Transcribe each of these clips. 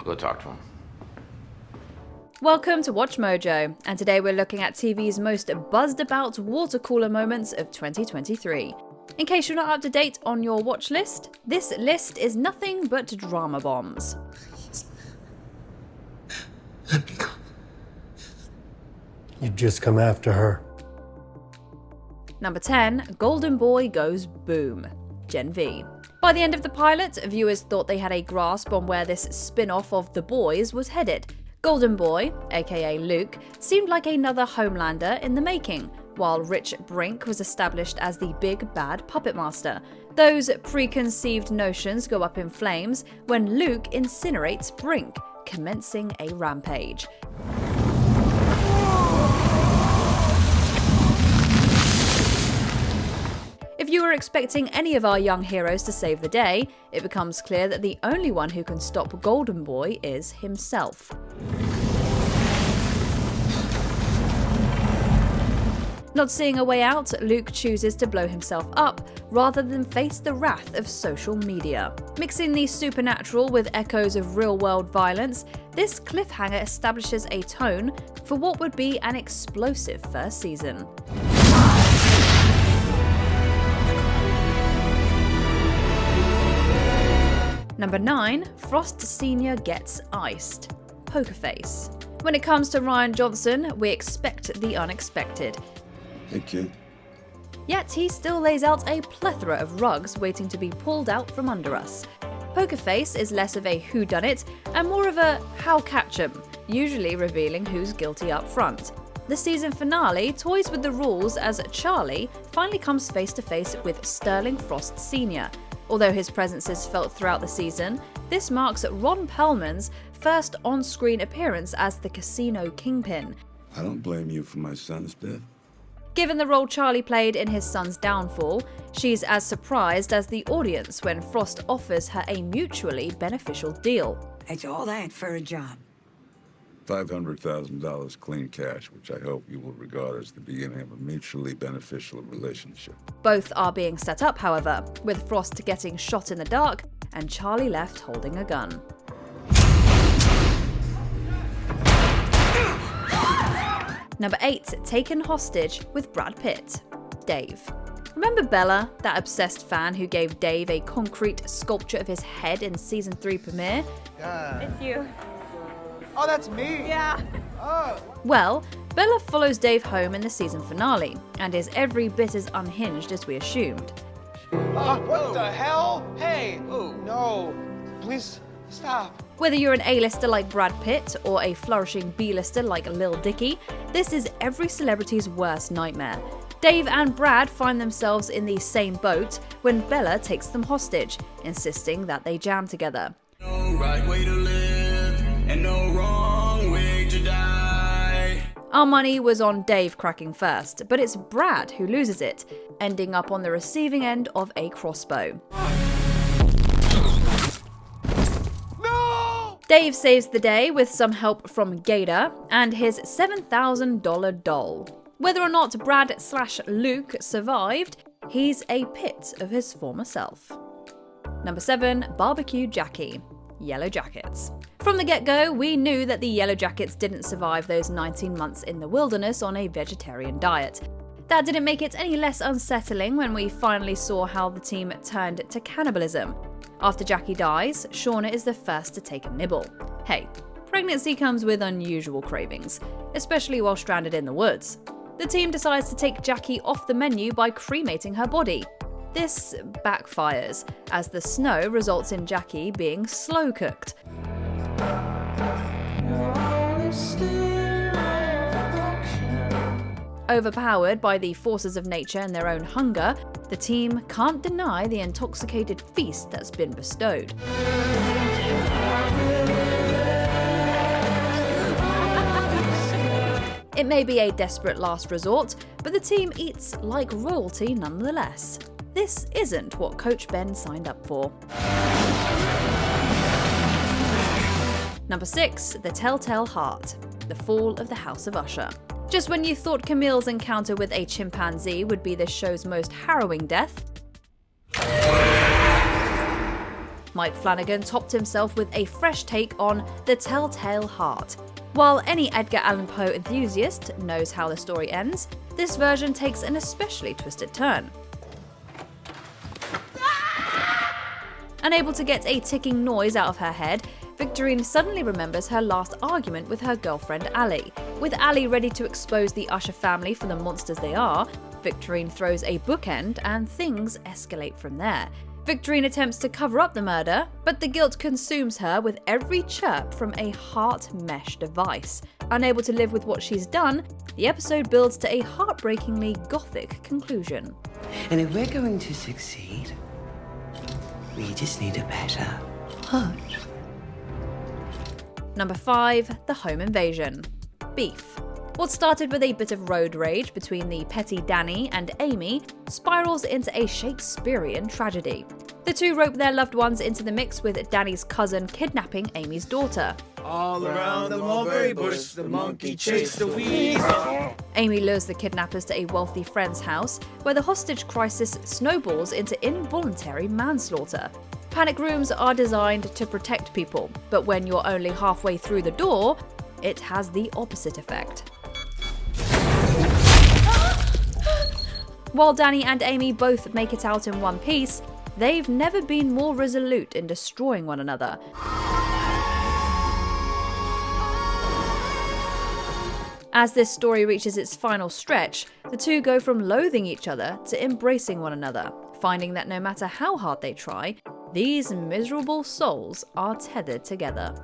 I'll go talk to him. Welcome to Watch Mojo, and today we're looking at TV's most buzzed about water cooler moments of 2023. In case you're not up to date on your watch list, this list is nothing but drama bombs. Please. Let me go. You'd just come after her. Number 10, Golden Boy goes boom. Gen V. By the end of the pilot, viewers thought they had a grasp on where this spin-off of The Boys was headed. Golden Boy, aka Luke, seemed like another Homelander in the making, while Rich Brink was established as the big bad puppet master. Those preconceived notions go up in flames when Luke incinerates Brink, commencing a rampage. If you were expecting any of our young heroes to save the day, it becomes clear that the only one who can stop Golden Boy is himself. Not seeing a way out, Luke chooses to blow himself up rather than face the wrath of social media. Mixing the supernatural with echoes of real-world violence, this cliffhanger establishes a tone for what would be an explosive first season. Number 9, Frost Sr. gets iced. Poker face. When it comes to Ryan Johnson, we expect the unexpected. Hey, kid. Yet he still lays out a plethora of rugs waiting to be pulled out from under us. Poker face is less of a whodunit and more of a how catch 'em, usually revealing who's guilty up front. The season finale toys with the rules as Charlie finally comes face to face with Sterling Frost Sr. Although his presence is felt throughout the season, this marks Ron Perlman's first on-screen appearance as the casino kingpin. I don't blame you for my son's death. Given the role Charlie played in his son's downfall, she's as surprised as the audience when Frost offers her a mutually beneficial deal. It's all that for a job. $500,000 clean cash, which I hope you will regard as the beginning of a mutually beneficial relationship. Both are being set up, however, with Frost getting shot in the dark and Charlie left holding a gun. Number 8, Taken Hostage with Brad Pitt. Dave. Remember Bella, that obsessed fan who gave Dave a concrete sculpture of his head in season 3 premiere? It's you. Oh, that's me? Yeah. Oh. Well, Bella follows Dave home in the season finale, and is every bit as unhinged as we assumed. What the hell? Hey! No. Please, stop. Whether you're an A-lister like Brad Pitt or a flourishing B-lister like Lil Dicky, this is every celebrity's worst nightmare. Dave and Brad find themselves in the same boat when Bella takes them hostage, insisting that they jam together. No right way to live and no wrong way to die. Our money was on Dave cracking first, but it's Brad who loses it, ending up on the receiving end of a crossbow. No! Dave saves the day with some help from Gator and his $7,000 doll. Whether or not Brad/Luke survived, he's a pit of his former self. Number 7, BBQ Jackie. Yellowjackets. From the get-go, we knew that the Yellowjackets didn't survive those 19 months in the wilderness on a vegetarian diet. That didn't make it any less unsettling when we finally saw how the team turned to cannibalism. After Jackie dies, Shauna is the first to take a nibble. Hey, pregnancy comes with unusual cravings, especially while stranded in the woods. The team decides to take Jackie off the menu by cremating her body. This backfires, as the snow results in Jackie being slow-cooked. Overpowered by the forces of nature and their own hunger, the team can't deny the intoxicated feast that's been bestowed. It may be a desperate last resort, but the team eats like royalty nonetheless. This isn't what Coach Ben signed up for. Number 6, The Telltale Heart. The Fall of the House of Usher. Just when you thought Camille's encounter with a chimpanzee would be this show's most harrowing death, Mike Flanagan topped himself with a fresh take on The Telltale Heart. While any Edgar Allan Poe enthusiast knows how the story ends, this version takes an especially twisted turn. Unable to get a ticking noise out of her head, Victorine suddenly remembers her last argument with her girlfriend Allie. With Allie ready to expose the Usher family for the monsters they are, Victorine throws a bookend and things escalate from there. Victorine attempts to cover up the murder, but the guilt consumes her with every chirp from a heart mesh device. Unable to live with what she's done, the episode builds to a heartbreakingly gothic conclusion. And if we're going to succeed, we just need a better heart. Number 5. The Home Invasion. Beef. What started with a bit of road rage between the petty Danny and Amy spirals into a Shakespearean tragedy. The two rope their loved ones into the mix with Danny's cousin kidnapping Amy's daughter. All around the mulberry bush, the monkey chased the weasel. Amy lures the kidnappers to a wealthy friend's house, where the hostage crisis snowballs into involuntary manslaughter. Panic rooms are designed to protect people, but when you're only halfway through the door, it has the opposite effect. While Danny and Amy both make it out in one piece, they've never been more resolute in destroying one another. As this story reaches its final stretch, the two go from loathing each other to embracing one another, finding that no matter how hard they try, these miserable souls are tethered together.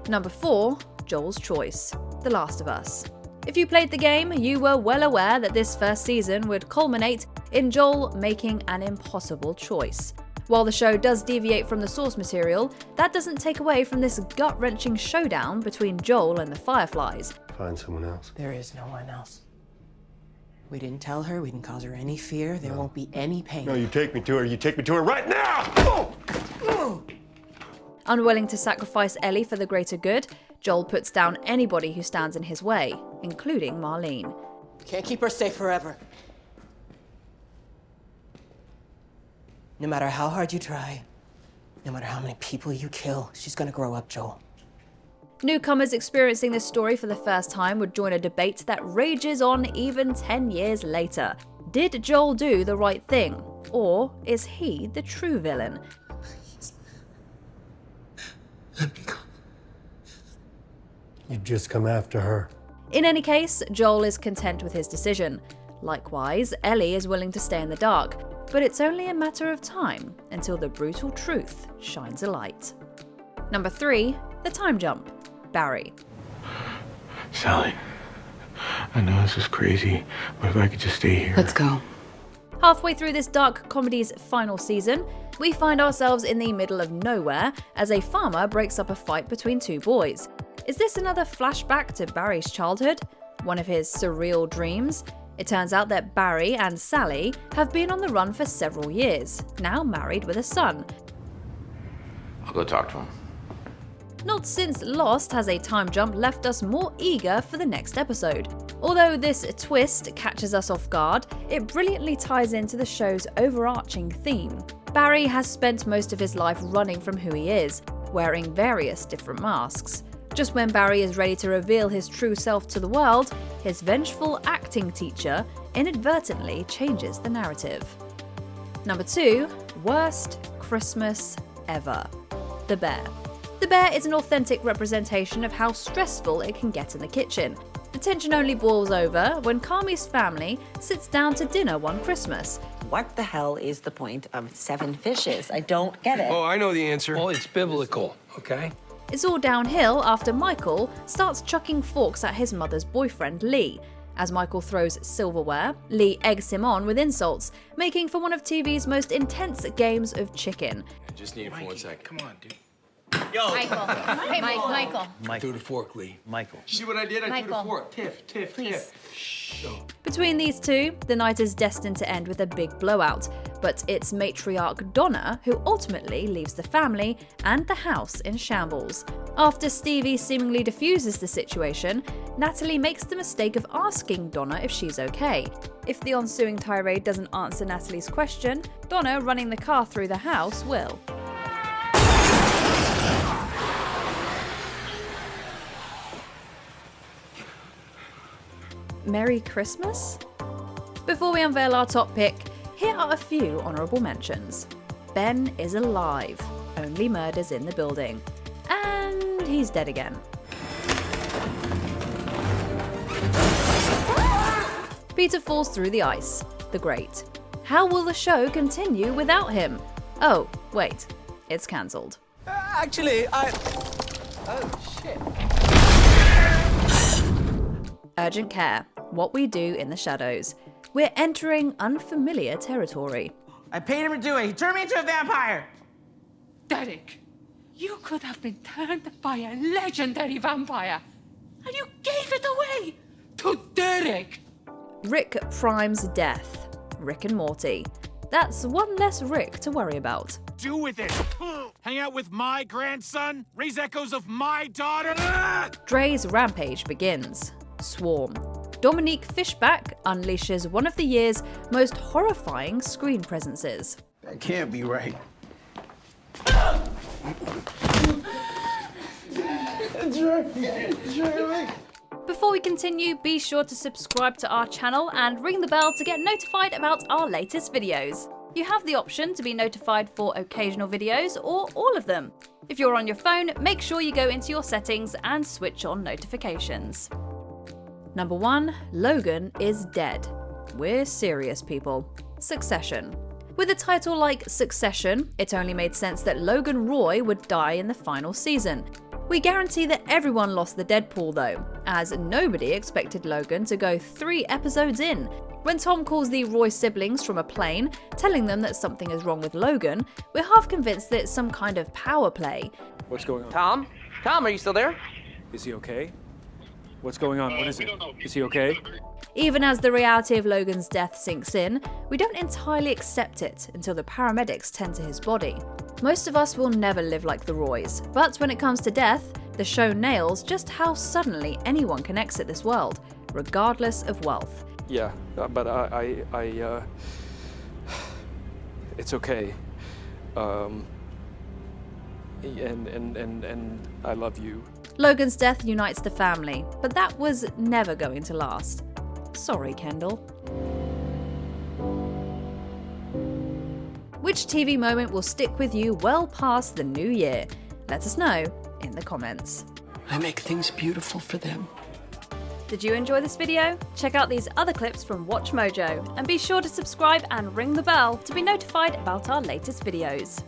Number 4. Joel's Choice. The Last of Us. If you played the game, you were well aware that this first season would culminate in Joel making an impossible choice. While the show does deviate from the source material, that doesn't take away from this gut-wrenching showdown between Joel and the Fireflies. Find someone else. There is no one else. We didn't tell her, we didn't cause her any fear, there won't be any pain. No, you take me to her. You take me to her right now! Unwilling to sacrifice Ellie for the greater good, Joel puts down anybody who stands in his way, including Marlene. Can't keep her safe forever. No matter how hard you try, no matter how many people you kill, she's gonna grow up, Joel. Newcomers experiencing this story for the first time would join a debate that rages on even 10 years later. Did Joel do the right thing? Or is he the true villain? You'd just come after her. In any case, Joel is content with his decision. Likewise, Ellie is willing to stay in the dark, but it's only a matter of time until the brutal truth shines a light. Number 3. The Time Jump. Barry. Sally, I know this is crazy, but if I could just stay here. Let's go. Halfway through this dark comedy's final season, we find ourselves in the middle of nowhere as a farmer breaks up a fight between two boys. Is this another flashback to Barry's childhood? One of his surreal dreams? It turns out that Barry and Sally have been on the run for several years, now married with a son. I'll go talk to him. Not since Lost has a time jump left us more eager for the next episode. Although this twist catches us off guard, it brilliantly ties into the show's overarching theme. Barry has spent most of his life running from who he is, wearing various different masks. Just when Barry is ready to reveal his true self to the world, his vengeful acting teacher inadvertently changes the narrative. Number 2. Worst Christmas ever. The Bear. The Bear is an authentic representation of how stressful it can get in the kitchen. The tension only boils over when Carmi's family sits down to dinner one Christmas. What the hell is the point of 7 fishes? I don't get it. Oh, I know the answer. Well, it's biblical, okay? It's all downhill after Michael starts chucking forks at his mother's boyfriend, Lee. As Michael throws silverware, Lee eggs him on with insults, making for one of TV's most intense games of chicken. I just need it for 1 second. Come on, dude. Yo! Michael. Threw the fork, Lee. Michael. See what I did? I threw Michael. the fork. Tiff. Please. Between these two, the night is destined to end with a big blowout, but it's matriarch Donna who ultimately leaves the family and the house in shambles. After Stevie seemingly diffuses the situation, Natalie makes the mistake of asking Donna if she's okay. If the ensuing tirade doesn't answer Natalie's question, Donna running the car through the house will. Merry Christmas? Before we unveil our top pick, here are a few honourable mentions. Ben is alive, only murders in the building. And he's dead again. Peter falls through the ice. The Great. How will the show continue without him? Oh, wait. It's cancelled. Actually, Oh, shit. Urgent Care. What we do in the shadows. We're entering unfamiliar territory. I paid him to do it. He turned me into a vampire. Derek, you could have been turned by a legendary vampire, and you gave it away to Derek. Rick Prime's death. Rick and Morty. That's one less Rick to worry about. Do with it. Hang out with my grandson? Raise echoes of my daughter? Dre's rampage begins. Swarm. Dominique Fishback unleashes one of the year's most horrifying screen presences. That can't be right. That's right. Before we continue, be sure to subscribe to our channel and ring the bell to get notified about our latest videos. You have the option to be notified for occasional videos or all of them. If you're on your phone, make sure you go into your settings and switch on notifications. Number 1, Logan is dead. We're serious, people. Succession. With a title like Succession, it only made sense that Logan Roy would die in the final season. We guarantee that everyone lost the Deadpool though, as nobody expected Logan to go 3 episodes in. When Tom calls the Roy siblings from a plane, telling them that something is wrong with Logan, we're half convinced that it's some kind of power play. What's going on? Tom? Tom, are you still there? Is he okay? What's going on? What is it? Is he okay? Even as the reality of Logan's death sinks in, we don't entirely accept it until the paramedics tend to his body. Most of us will never live like the Roys, but when it comes to death, the show nails just how suddenly anyone can exit this world, regardless of wealth. Yeah, but it's okay. And I love you. Logan's death unites the family, but that was never going to last. Sorry, Kendall. Which TV moment will stick with you well past the new year? Let us know in the comments. I make things beautiful for them. Did you enjoy this video? Check out these other clips from WatchMojo, and be sure to subscribe and ring the bell to be notified about our latest videos.